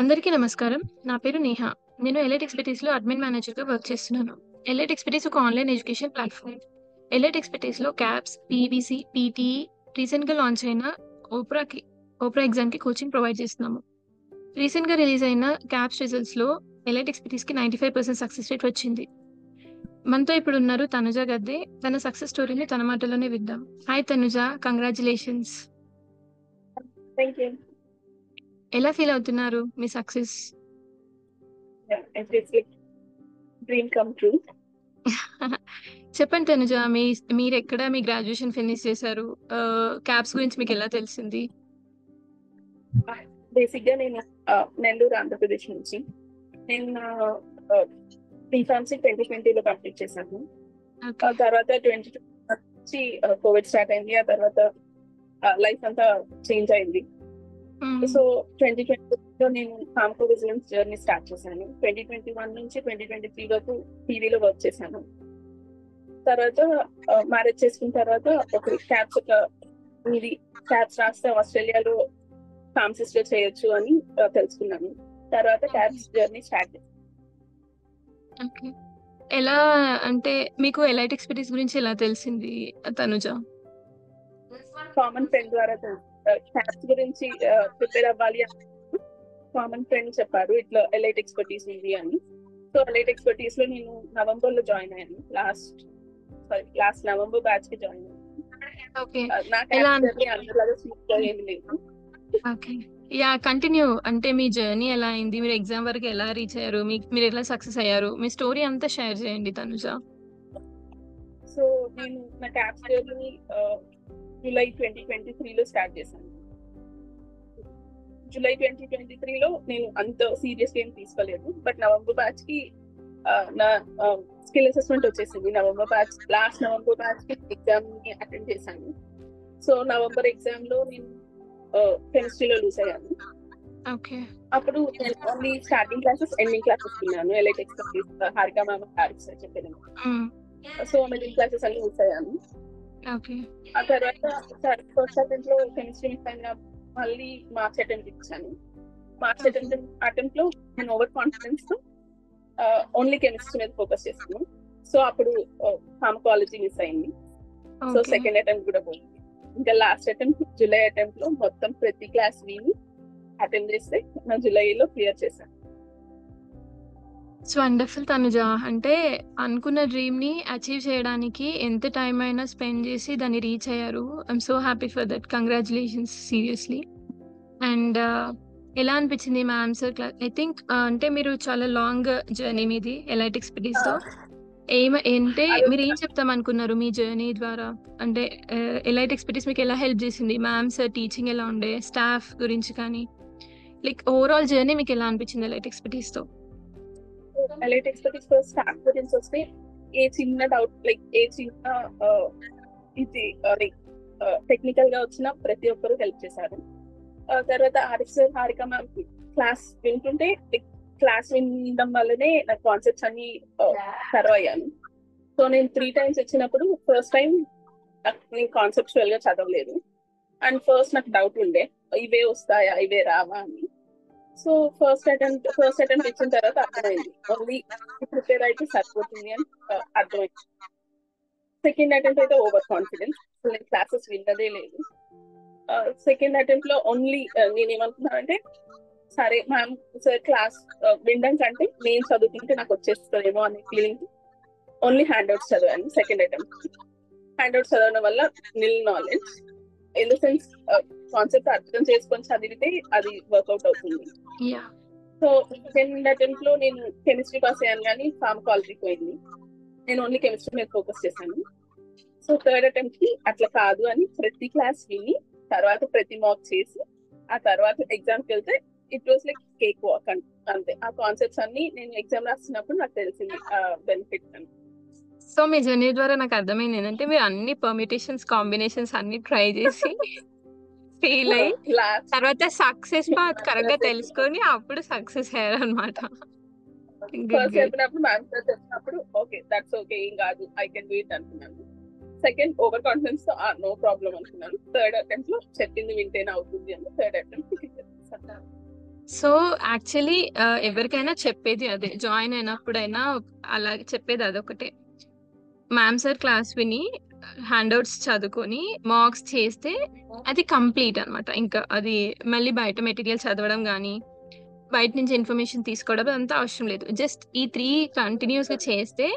అందరికీ నమస్కారం. నా పేరు నేహ. నేను ఎలైట్ ఎక్స్‌పర్‌టైజ్‌లో అడ్మిన్ మేనేజర్‌గా వర్క్ చేస్తున్నాను. ఎలైట్ ఎక్స్‌పర్‌టైజ్ ఒక ఆన్‌లైన్ ఎడ్యుకేషన్ ప్లాట్‌ఫార్మ్. ఎలైట్ ఎక్స్‌పర్‌టైజ్‌లో క్యాబ్స్, పీవీసీ, పీటీఈ, రీసెంట్‌గా లాంచ్ అయిన ఓప్రాకి ఓప్రా ఎగ్జామ్‌కి కోచింగ్ ప్రొవైడ్ చేస్తున్నాము. రీసెంట్‌గా రిలీజ్ అయిన క్యాబ్స్ రిజల్ట్స్‌లో ఎలైట్ ఎక్స్‌పర్‌టైజ్‌కి 95% సక్సెస్ రేట్ వచ్చింది. మనతో ఇప్పుడున్నారు తనుజ గద్దే. తన సక్సెస్ స్టోరీని తన మాటల్లోనే విందాం. Hi Tanuja, congratulations. Thank you. ఎలా ఫీల్ అవుతున్నారు మీ success? Yeah, it's like dream come true. చెప్పండి తనుజ, మీరెక్కడ మీ గ్రాడ్యుయేషన్ ఫినిష్ చేశారు? క్యాబ్స్ గురించి మీకెలా తెలిసింది? బేసిక్గా నేను నెల్లూరు ఆంధ్రప్రదేశ్ నుంచి నేను బీఫార్మసీ 2020లో కంప్లీట్ చేశాను. ఓకే. తర్వాత 2020 నుంచి కోవిడ్ స్టార్ట్ అయింది. ఆ తర్వాత లైఫ్ అంతా చేంజ్ అయింది. హ్మ్. సో 2020లో నేను ఫార్మకో విజిలెన్స్ జర్నీ స్టార్ట్ చేశాను. 2021 నుంచి 2023 వరకు టీవీలో వర్క్ చేశాను. తర్వాత మ్యారేజ్ చేసుకున్న తర్వాత ఒక క్యాబ్స్ రాస్తే ఆస్ట్రేలియాలో ఫార్మసిస్ట్ లో చేయొచ్చు అని తెలుసుకున్నాను. తర్వాత ఓకే. క్యాబ్స్ జర్నీ స్టార్ట్ చేశాను. ఓకే. ఎలా అంటే మీకు ఎలైట్ ఎక్స్‌పర్‌టైజ్ గురించి ఎలా తెలిసింది తనుజ? కామన్ ఫ్రెండ్ ద్వారా క్యాబ్స్ గురించి ప్రిపేర్ అవ్వాలి అని కామన్ ఫ్రెండ్ చెప్పారు ఇట్లా ఎలైట్ ఎక్స్పర్టీస్ ఉంది అని. సో ఎలైట్ ఎక్స్పర్టీస్ లో నేను నవంబర్ లో జాయిన్ అయ్యాను. లాస్ట్ నవంబర్ బ్యాచ్ కి జాయిన్ అయ్యాను. ఓకే. నా ఎలా క్యాబ్స్ అన్ జర్నీ అందరిలాగా స్మూత్ గా ఏమి లేదు. ఓకే. యాహ్! కంటిన్యూ. అంటే మీ జర్నీ ఎలా అయింది? మీరు ఎగ్జామ్ వరకు ఎలా రీచ్ అయ్యారు? మీరెలా సక్సెస్ అయ్యారు? మీ స్టోరీ అంతా షేర్ చేయండి తనుజ. సో నేను నా క్యాబ్స్ జర్నీ జూలై 2023లో స్టార్ట్ చేశాను. జూలై 2023లో నేను అంత సీరియస్ ఏం తీసుకోలేదు. బట్ నవంబర్ బ్యాచ్ కి నా స్కిల్ అసెస్మెంట్ వచ్చేసింది. లాస్ట్ నవంబర్ బ్యాచ్ కి ఎగ్జామ్ ని అటెండ్ చేశాను. సో నవంబర్ ఎగ్జామ్ లో నేను కెమిస్ట్రీలో లూజ్ అయ్యాను. ఓకే. అప్పుడు నేను only starting classes ending classes విన్నాను. Elite expertise Harika ma'am Harika sir చెప్పాను. హ్మ్. సో మిడిల్ క్లాసెస్ అన్ని మిస్ అయ్యాను. ఓకే. ఆ తర్వాత ఫస్ట్ అటెంప్ట్ లో కెమిస్ట్రీ మిస్ అయిన మళ్ళీ మార్చ్ అటెంప్ట్ ఇచ్చాను. మార్చ్ అటెంప్ట్ లో నేను ఓవర్ కాన్ఫిడెన్స్ తో ఓన్లీ కెమిస్ట్రీ మీద ఫోకస్ చేస్తాను. సో అప్పుడు ఫార్మకాలజీ మిస్ అయింది. So okay. సెకండ్ అటెంప్ట్ కూడా పోయింది. ఇంకా లాస్ట్ అటెంప్ట్ జూలై అటెంప్ట్ లో మొత్తం ప్రతి క్లాస్ విని అటెండ్ చేస్తే నా జూలైలో క్లియర్ చేశాను. It's wonderful Tanuja. అంటే అనుకున్న డ్రీమ్‌ని అచీవ్ చేయడానికి ఎంత టైం అయినా స్పెండ్ చేసి దాన్ని రీచ్ అయ్యారు. I'm so happy for that. Congratulations seriously. And ఎలా అనిపించింది మ్యామ్ సార్ ఐ థింక్ అంటే మీరు చాలా లాంగ్ జర్నీ మీది ఎలైట్ ఎక్స్‌పర్‌టైజ్‌తో. అంటే అదంతా మీరేం చెప్దాం అనుకున్నారు మీ జర్నీ ద్వారా? అంటే ఎలైట్ ఎక్స్‌పర్‌టైజ్ మీకు ఎలా హెల్ప్ చేసింది? మ్యామ్ సార్ టీచింగ్ ఎలా ఉండే? స్టాఫ్ గురించి కానీ, లైక్ ఓవరాల్ జర్నీ మీకు ఎలా అనిపించింది ఎలైట్ ఎక్స్‌పర్‌టైజ్‌తో? ఎలైట్ ఎక్స్పర్టీస్ స్టాఫ్ గురించి వస్తే ఏ చిన్న డౌట్ లైక్ ఏ చిన్న ఇది లైక్ టెక్నికల్ గా వచ్చిన ప్రతి ఒక్కరు హెల్ప్ చేశారు. తర్వాత Arif sir Harika ma'am class వింటుంటే క్లాస్ వినడం వల్లనే నా కాన్సెప్ట్స్ అన్ని సర్వ్ అయ్యాను. సో నేను 3 times ఇచ్చినప్పుడు ఫస్ట్ టైం నేను కాన్సెప్చువల్ గా చదవలేదు. అండ్ ఫస్ట్ నాకు డౌట్ ఉండే ఇవే వస్తాయా ఇవే రావా అని. సో ఫస్ట్ అటెంప్ట్ ఇచ్చిన తర్వాత అర్థమైంది ఓన్లీ ప్రిపేర్ అయితే సరిపోతుంది అని అర్థమైంది. సెకండ్ అటెంప్ట్ అయితే ఓవర్ కాన్ఫిడెన్స్, నేను క్లాసెస్ విన్నదే లేదు. సెకండ్ అటెంప్ట్ లో ఓన్లీ నేనేమనుకున్నానంటే సరే మ్యామ్ సార్ క్లాస్ వినడం కంటే నేను చదువుతుంటే నాకు వచ్చేస్తుందేమో అనే ఫీలింగ్ ఓన్లీ హ్యాండ్ అవుట్స్ చదివాను. సెకండ్ అటెంప్ట్ హ్యాండ్ అవుట్స్ చదవడం వల్ల nil knowledge in the sense concept అర్థం చేసుకొని చదివితే అది వర్కౌట్ అవుతుంది. యాహ్! సో సెకండ్ అటెంప్ట్ లో నేను కెమిస్ట్రీ పాస్ అయ్యాను కానీ ఫార్మకాలజీ పోయింది. నేను ఓన్లీ కెమిస్ట్రీ మీద ఫోకస్ చేశాను. సో థర్డ్ అటెంప్ట్ కి అట్లా కాదు అని ప్రతి క్లాస్ విని తర్వాత ప్రతి మాక్ చేసి ఆ తర్వాత ఎగ్జామ్ కి వెళ్తే it was like cake walk అంతే. ఆ కాన్సెప్ట్స్ అన్ని నేను ఎగ్జామ్ రాస్తున్నప్పుడు నాకు తెలిసింది బెనిఫిట్ అని. సో మీ జర్నీ ద్వారా నాకు అర్థమైంది ఏంటంటే మీరు అన్ని పర్మిటేషన్స్, కాంబినేషన్స్ అన్ని ట్రై చేసి ఫెయిల్ అయ్యి లాస్ట్ తర్వాత సక్సెస్ పాత్ కరెక్ట్‌గా తెలుసుకొని అప్పుడు సక్సెస్ అయ్యారన్నమాట. గుడ్. First good. చెప్పినప్పుడు మ్యామ్ సార్ చెప్పినప్పుడు ఓకే దట్స్ ఓకే ఏం కాదు ఐ కెన్ డూ ఇట్ అనుకున్నాను. సెకండ్ ఓవర్ కాన్ఫిడెన్స్ తో నో ప్రాబ్లం అనుకున్నాను. థర్డ్ అటెంప్ట్ లో చెప్పింది వింటేనే అవుతుంది అని థర్డ్ అటెంప్ట్ సో యాక్చువల్లీ ఎవరికైనా చెప్పేది అదే, జాయిన్ అయినప్పుడైనా అలా చెప్పేది అదొకటే. మ్యామ్ సార్ క్లాస్ విని హ్యాండ్అవుట్స్ చదువుకొని మార్క్స్ చేస్తే అది కంప్లీట్ అన్నమాట. ఇంకా అది మళ్ళీ బయట మెటీరియల్ చదవడం కానీ బయట నుంచి ఇన్ఫర్మేషన్ తీసుకోవడం అంతా అవసరం లేదు. జస్ట్ ఈ 3 కంటిన్యూస్ గా చేస్తే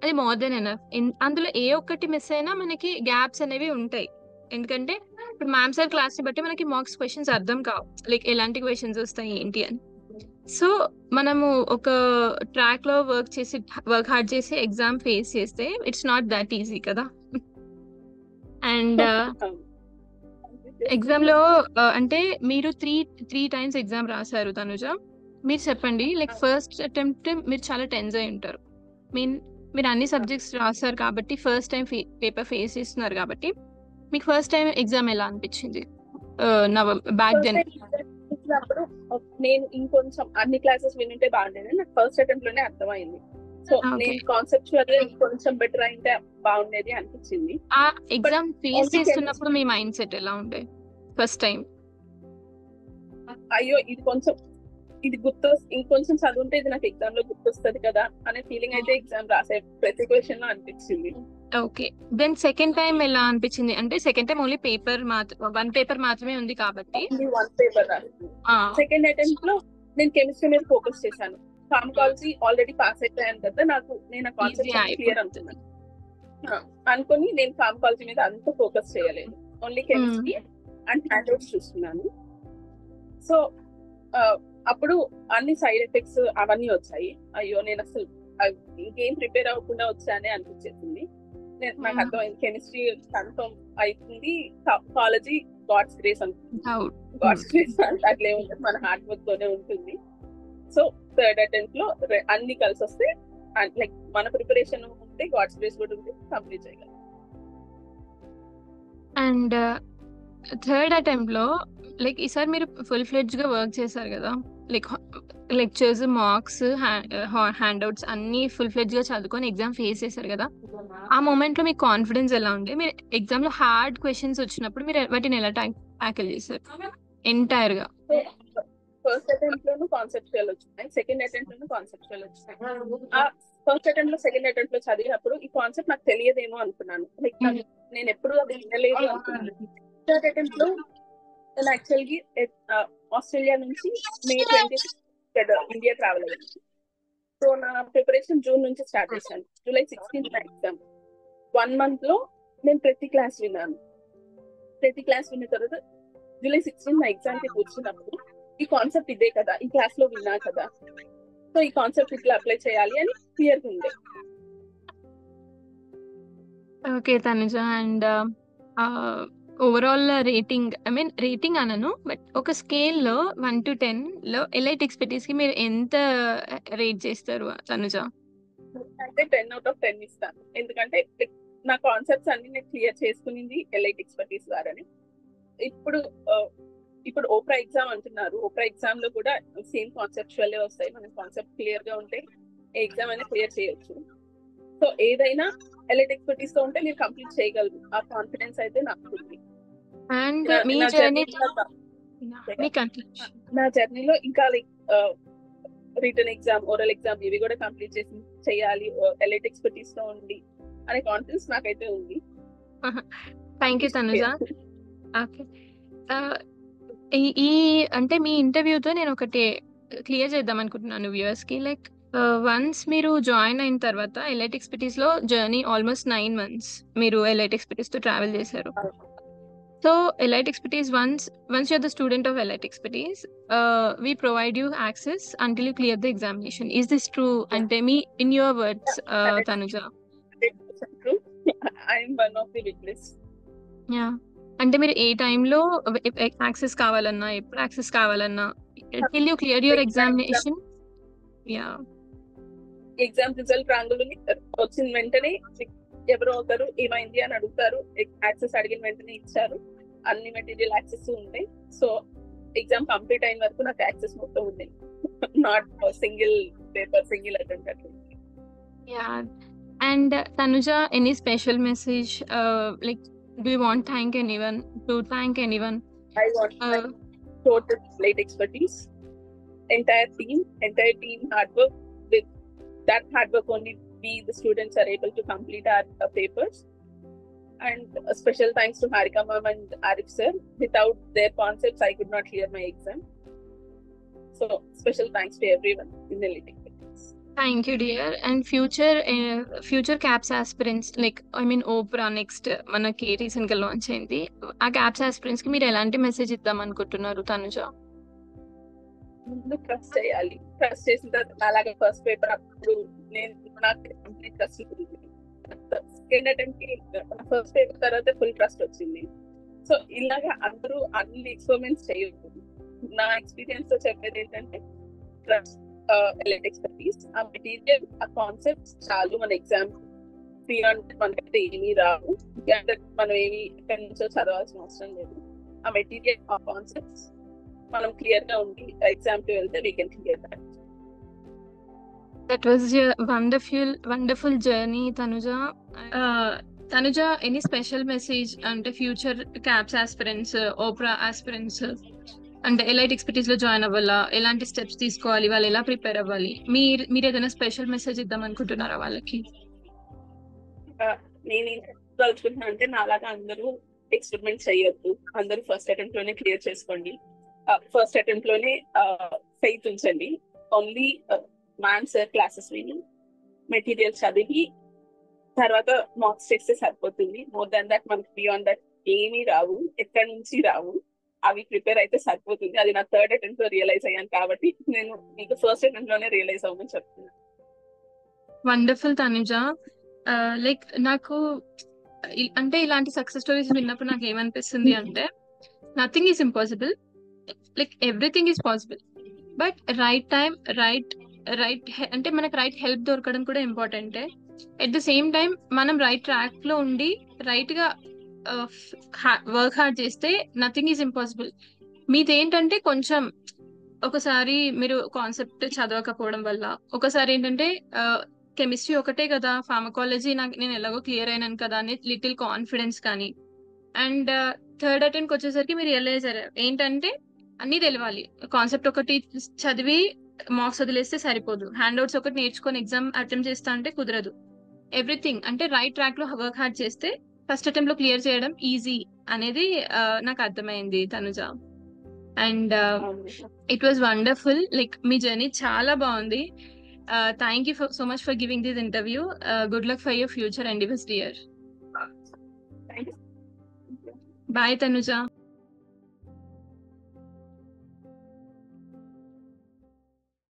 అది మోర్ దెన్ ఎనఫ్. అందులో ఏ ఒక్కటి మిస్ అయినా మనకి గ్యాప్స్ అనేవి ఉంటాయి. ఎందుకంటే ఇప్పుడు మ్యామ్ సార్ క్లాస్ ని బట్టి మనకి మార్క్స్ క్వశ్చన్స్ అర్థం కావు, లైక్ ఎలాంటి క్వశ్చన్స్ వస్తాయి ఏంటి అని. సో మనము ఒక ట్రాక్ లో వర్క్ హార్డ్ చేసి ఎగ్జామ్ ఫేస్ చేస్తే ఇట్స్ నాట్ దాట్ ఈజీ కదా. అండ్ ఎగ్జామ్ లో అంటే మీరు త్రీ టైమ్స్ ఎగ్జామ్ రాశారు తనుజ. మీరు చెప్పండి, లైక్ ఫస్ట్ అటెంప్ట్ మీరు చాలా టెన్స్ అయి ఉంటారు. మీన్ మీరు అన్ని సబ్జెక్ట్స్ రాశారు కాబట్టి ఫస్ట్ టైం పేపర్ ఫేస్ చేస్తున్నారు కాబట్టి మీకు ఫస్ట్ టైం ఎగ్జామ్ ఎలా అనిపించింది బ్యాక్ దెన్? ఇచ్చినప్పుడు నేను ఇంకొంచెం అన్ని క్లాసెస్ వింటే బాగుండేది, నాకు ఫస్ట్ అటెంప్ట్ లోనే అర్థమైంది. సో నేను కాన్సెప్చువల్ గా కొంచెం బెటర్ అయితే బాగుండేది అనిపించింది. ఆ ఎగ్జామ్ ఫేస్ చేస్తున్నప్పుడు మీ మైండ్ సెట్ ఎలా ఉండే ఫస్ట్ టైం? అయ్యో ఇది గుర్తు, ఇంకొంచెం చదువుంటే ఇది నాకు ఎగ్జామ్ లో గుర్తొస్తుంది కదా అనే ఫీలింగ్ అయితే ఎగ్జామ్ రాసే ప్రతి క్వశ్చన్ లో అనిపించింది. ఓకే, దెన్ సెకండ్ టైం ఎలా అనిపించింది? అంటే second time only one paper మాత్రమే ఉంది కాబట్టి వన్ పేపర్ సెకండ్ అటెంప్ట్ లో నేను కెమిస్ట్రీ మీద ఫోకస్ చేశాను. ఫార్మకాలజీ ఆల్రెడీ పాస్ అయిపోయాను కదా, నేను ఆ కాన్సెప్ట్ క్లియర్ అనుకుని నేను ఫార్మకాలజీ మీద అంత ఫోకస్ చేయలేదు, ఓన్లీ కెమిస్ట్రీ అండ్ హ్యాండ్అవుట్స్ చూస్తున్నాను. సో అప్పుడు అన్ని సైడ్ ఎఫెక్ట్స్ అవన్నీ వచ్చాయి. అయ్యో నేను అసలు ఇంకేం ప్రిపేర్ అవ్వకుండా వచ్చానే అనిపించేసింది. నాకు అర్థమైంది కెమిస్ట్రీ కన్ఫర్మ్ అవుతుంది, కాలేజీ గాడ్స్ గ్రేస్ అనుకుంటుంది. గాడ్స్ గ్రేస్ అంటే అట్లే ఉంటుంది, మన హార్డ్ వర్క్ తోనే ఉంటుంది. సో థర్డ్ అటెంప్ట్ లో అన్ని కలిసి వస్తే లైక్ మన ప్రిపరేషన్ ఉంటే గాడ్స్ గ్రేస్ కూడా ఉంటే కంప్లీట్ చేయగలం. అండ్ థర్డ్ అటెంప్ట్ లో లైక్ ఈసారి మీరు ఫుల్ ఫ్లెడ్జ్ గా వర్క్ చేశారు కదా, లైక్ లెక్చర్స్, మార్క్స్, హ్యాండ్అవుట్స్ అన్ని ఫుల్ ఫ్లెడ్జ్ గా చదువుకొని ఎగ్జామ్ ఫేస్ చేశారు కదా. ఆ మూమెంట్ లో మీకు కాన్ఫిడెన్స్ ఎలా ఉండే? మీరు ఎగ్జామ్ లో హార్డ్ క్వశ్చన్స్ వచ్చినప్పుడు మీరు వాటిని ఎలా ట్యాకిల్ చేశారు ఎంటైర్ గా? ఫస్ట్ అటెంప్ట్ లోను కాన్సెప్చువల్ వచ్చినాయి, సెకండ్ అటెంప్ట్ లోను కాన్సెప్చువల్ వచ్చినాయి. ఆ ఫస్ట్ అటెంప్ట్ లో సెకండ్ అటెంప్ట్ లో చదివినప్పుడు ఈ కాన్సెప్ట్ నాకు తెలియదేమో అనుకున్నాను, లైక్ నేను ఎప్పుడు అది వినలేదు అనుకున్నాను. థర్డ్ అటెంప్ట్ లో నేను యాక్చువల్గా ఆస్ట్రేలియా నుంచి May 26 ఇండియా ట్రావెల్ అయ్యాను. సో నా ప్రిపరేషన్ జూన్ నుంచి స్టార్ట్ చేశాను. July 16 exam. 1 month లో నేను ప్రతి క్లాస్ విన్నాను. ప్రతి క్లాస్ విన్న తర్వాత July 16 నా ఎగ్జామ్ కి కూర్చున్నప్పుడు ఈ కాన్సెప్ట్ ఇదే కదా, ఈ క్లాస్ లో విన్నా కదా, సో ఈ కాన్సెప్ట్ ఇట్లా అప్లై చేయాలి అని క్లియర్ గా ఉండే. Okay Tanuja, and overall rating అనను, బట్ ఒక స్కేల్ లో 1 to 10 లో ఎలైట్ ఎక్స్పర్టీస్ కి మీరు ఎంత రేట్ చేస్తారు తనుజ? అయితే 10 out of 10 ఇస్తాను, ఎందుకంటే నా కాన్సెప్ట్స్ అన్ని నేను క్లియర్ చేసుకునింది ఎలైట్ ఎక్స్పర్టీస్ ద్వారానే. ఇప్పుడు ఓప్రా ఎగ్జామ్ అంటున్నారు, ఓప్రా ఎగ్జామ్ లో కూడా సేమ్ కాన్సెప్చువల్ వస్తాయి. మన కాన్సెప్ట్ క్లియర్ గా ఉంటే ఎగ్జామ్ అయినా క్లియర్ చేయొచ్చు. సో ఏదైనా ఎలైట్ ఎక్స్పర్టీస్ తో ఉంటే మీరు కంప్లీట్ చేయగలరు, ఆ కాన్ఫిడెన్స్ అయితే నాకు ఉంది. అండ్ నా జర్నీలో ఇంకా like return exam, oral exam ఇవి కూడా కంప్లీట్ చేయాలి ఎలైట్ ఎక్స్పర్టీస్ తో ఉండి అనే కాన్ఫిడెన్స్ నాకైతే ఉంది. Thank you Tanuja. ఓకే, ఈ అంటే మీ ఇంటర్వ్యూతో నేను ఒకటి క్లియర్ చేద్దాం అనుకుంటున్నాను వ్యూవర్స్ కి. లైక్ వన్స్ మీరు జాయిన్ అయిన తర్వాత ఎలైట్ ఎక్స్పర్టీస్ లో జర్నీ ఆల్మోస్ట్ 9 months మీరు ఎలైట్ ఎక్స్పర్టీస్ తో ట్రావెల్ చేశారు. So Elite Expertise once you are the student of Elite Expertise, we provide you access until you clear the examination. Is this true? అంటే me in your words Tanuja. I am one of the witness. Yeah, అంటే మీరు ఏ టైంలో access కావాలన్నా, ఎప్పుడు access కావాలన్నా, till you clear your examination. Yeah, exam result రాంగులని వచ్చిన వెంటనే ఎవరో ఒకరు ఏమైంది అని అడుగుతారు, యాక్సెస్ అడిగిన వెంటనే ఇచ్చారు, అన్ని మెటీరియల్ యాక్సెస్ ఉంటాయి. సో ఎగ్జామ్ కంప్లీట్ అయిన వరకు నాకు యాక్సెస్ మొత్తం ఉంది, not single paper, single attempt అట్లా. Yeah, and Tanuja, any special message, like do you want to thank anyone? I want to thank total late expertise entire team hard work. With that hard work only, we the students are able to complete our papers. And a special thanks to Harika ma'am and Arif sir. Without their concepts, I could not clear my exam. So special thanks to everyone in the LATEX. Thank you dear. And future caps aspirants like opera next మనకి recent గా launch అయింది. ఆ caps aspirants కి మీరు ఎలాంటి message ఇద్దాం అనుకుంటున్నారు తనుజ? ముందు ట్రస్ట్ చేయాలి. ట్రస్ట్ చేసిన తర్వాత అలాగే ఫస్ట్ పేపర్ అప్పుడు నాకు కంప్లీట్ ట్రస్ట్ ఉంది. సెకండ్ అటెంప్ట్ కి ఫస్ట్ పేపర్ తర్వాత ఫుల్ ట్రస్ట్ వచ్చింది. సో ఇలాగా అందరూ అన్ని ఎక్స్పెరిమెంట్స్ చేయొద్దు. నా ఎక్స్పీరియన్స్ తో చెప్పేది ఏంటంటే ట్రస్ట్ ఎలైట్ ఎక్స్పర్టీస్. ఆ మెటీరియల్, ఆ కాన్సెప్ట్స్ చాలు మన ఎగ్జామ్ ఫ్రీ. అంటే మనకైతే ఏమీ రావు, అంటే మనం ఏమి ఎక్కడి నుంచో చదవాల్సిన అవసరం లేదు. ఆ మెటీరియల్, ఆ కాన్సెప్ట్స్ మనం క్లియర్ గా ఉండి ఎగ్జామ్ కి వెళ్తే we can clear that. That was a wonderful journey, Tanuja. Tanuja, any special message అంటే future caps aspirants, opera aspirants అంటే ఎలైట్ ఎక్స్పర్టీస్ లో జాయిన్ అవ్వాలా, ఎలాంటి స్టెప్స్ తీసుకోవాలి, వాళ్ళు ఎలా ప్రిపేర్ అవ్వాలి, మీరు ఏదైనా స్పెషల్ మెసేజ్ ఇద్దాం అనుకుంటున్నారా వాళ్ళకి? నేను ఏం తలుచుకుంటున్నా అంటే నాలాగా అందరూ ఎక్స్పెరిమెంట్ చేయొద్దు. అందరూ ఫస్ట్ అటెంప్ట్ లోనే క్లియర్ చేసుకోండి. ఫస్ట్ అటెంప్ట్ లోనే ఫెయిత్ ఉంచండి. ఓన్లీ మ్యామ్ సార్ క్లాసెస్ విని మెటీరియల్ చదివి తర్వాత మార్క్స్ చేస్తే సరిపోతుంది. మోర్ దాన్ దట్ మనకి బియాండ్ దట్ ఏమీ రావు, ఎక్కడి నుంచి రావు. అవి ప్రిపేర్ అయితే సరిపోతుంది. అది నా థర్డ్ అటెంప్ట్ లో రియలైజ్ అయ్యాను కాబట్టి నేను మీకు ఫస్ట్ అటెంప్ట్ లోనే రియలైజ్ అవ్వమని చెప్తున్నాను. వండర్ఫుల్ తనుజ. లైక్ నాకు అంటే ఇలాంటి సక్సెస్ స్టోరీస్ విన్నప్పుడు నాకు ఏమనిపిస్తుంది అంటే nothing is impossible, like everything is possible. But right time right అంటే మనకు రైట్ హెల్ప్ దొరకడం కూడా ఇంపార్టెంటే. ఎట్ ద సేమ్ టైం మనం రైట్ ట్రాక్ లో ఉండి రైట్ గా వర్క్ హార్డ్ చేస్తే నథింగ్ ఈజ్ ఇంపాసిబుల్. మీదేంటంటే కొంచెం ఒకసారి మీరు కాన్సెప్ట్ చదవకపోవడం వల్ల, ఒకసారి ఏంటంటే కెమిస్ట్రీ ఒకటే కదా, ఫార్మకాలజీ నేను ఎలాగో క్లియర్ అయినాను కదా అని లిటిల్ కాన్ఫిడెన్స్ కానీ, అండ్ థర్డ్ అటెంప్ట్ వచ్చేసరికి మీరు రియలైజ్ అయ్యారు ఏంటంటే అన్ని తెలవాలి. కాన్సెప్ట్ ఒకటి చదివి మార్క్స్ వదిలేస్తే సరిపోదు, హ్యాండ్ అవుట్స్ ఒకటి నేర్చుకొని ఎగ్జామ్ అటెంప్ట్ చేస్తా అంటే కుదరదు. ఎవ్రీథింగ్ అంటే రైట్ ట్రాక్ లో వర్క్ హార్డ్ చేస్తే ఫస్ట్ అటెంప్ట్ లో క్లియర్ చేయడం ఈజీ అనేది నాకు అర్థమైంది Tanuja. And it was wonderful. Like మీ జర్నీ చాలా బాగుంది. Thank you so much for giving this interview. Good luck for your future endeavours dear. Thank you. Bye Tanuja.